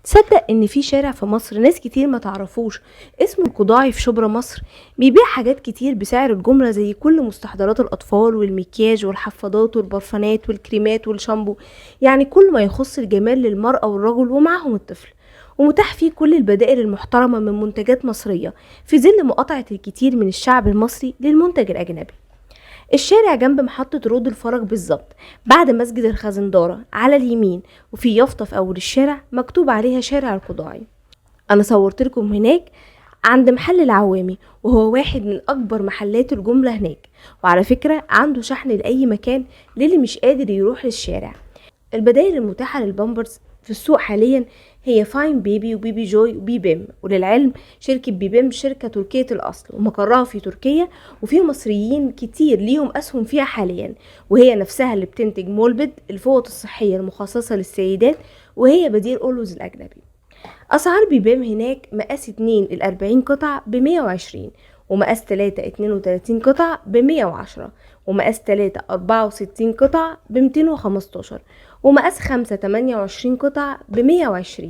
تصدق ان في شارع في مصر ناس كتير ما تعرفوش اسمه القضاعي في شبرا مصر؟ بيبيع حاجات كتير بسعر الجملة زي كل مستحضرات الاطفال والمكياج والحفاضات والبرفانات والكريمات والشامبو، يعني كل ما يخص الجمال للمرأة والرجل ومعهم الطفل. ومتاح فيه كل البدائل المحترمة من منتجات مصرية في ظل مقاطعة الكتير من الشعب المصري للمنتج الأجنبي. الشارع جنب محطة رود الفرج بالظبط بعد مسجد الخزندارة على اليمين، وفي يافطة في أول الشارع مكتوب عليها شارع القضاعي. أنا صورت لكم هناك عند محل العوامي، وهو واحد من أكبر محلات الجملة هناك، وعلى فكرة عنده شحن لأي مكان للي مش قادر يروح للشارع. البدائل المتاحة للبامبرز في السوق حاليا هي فاين بيبي وبيبي جوي وبيبيم، وللعلم شركة بيبيم شركة تركية الأصل ومقرها في تركيا، وفي مصريين كتير ليهم أسهم فيها حاليا، وهي نفسها اللي بتنتج مولبد الفوط الصحية المخصصة للسيدات، وهي بديل أولوز الأجنبي. أسعار بيبيم هناك مقاس 2 ل40 قطع ب120، ومقاس 3 32 قطع ب110، ومقاس 3 64 قطع ب215، ومقاس 5 28 قطع ب120،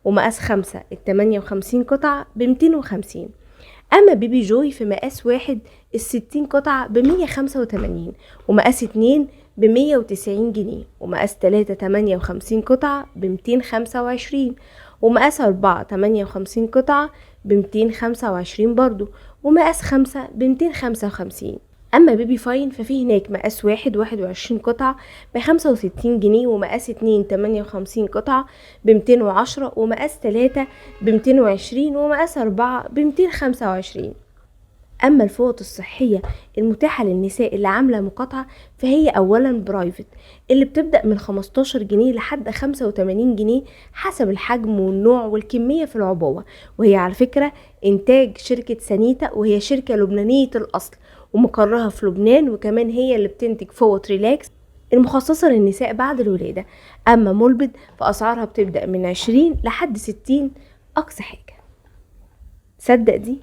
ومقاس 5 58 قطع ب250. أما بيبي جوي في مقاس 1 60 قطع ب185، ومقاس 2 ب190 جنيه، ومقاس 3 58 قطع ب225، ومقاس 4 58 قطعة ب225 برضو، ومقاس 5 ب255. أما بيبي فاين ففيه هناك مقاس 1 21 قطعة ب65 جنيه، ومقاس 2 58 قطعة ب210، ومقاس 3 ب220، ومقاس 4 ب225. اما الفوط الصحية المتاحة للنساء اللي عاملة مقاطعة فهي اولا برايفت، اللي بتبدأ من 15 جنيه لحد 85 جنيه حسب الحجم والنوع والكمية في العبوة، وهي على فكرة انتاج شركة سانيتا، وهي شركة لبنانية الاصل ومقرها في لبنان، وكمان هي اللي بتنتج فوط ريلاكس المخصصة للنساء بعد الولادة. اما مولبد فاسعارها بتبدأ من 20 لحد 60 اقصى حاجة. صدق دي؟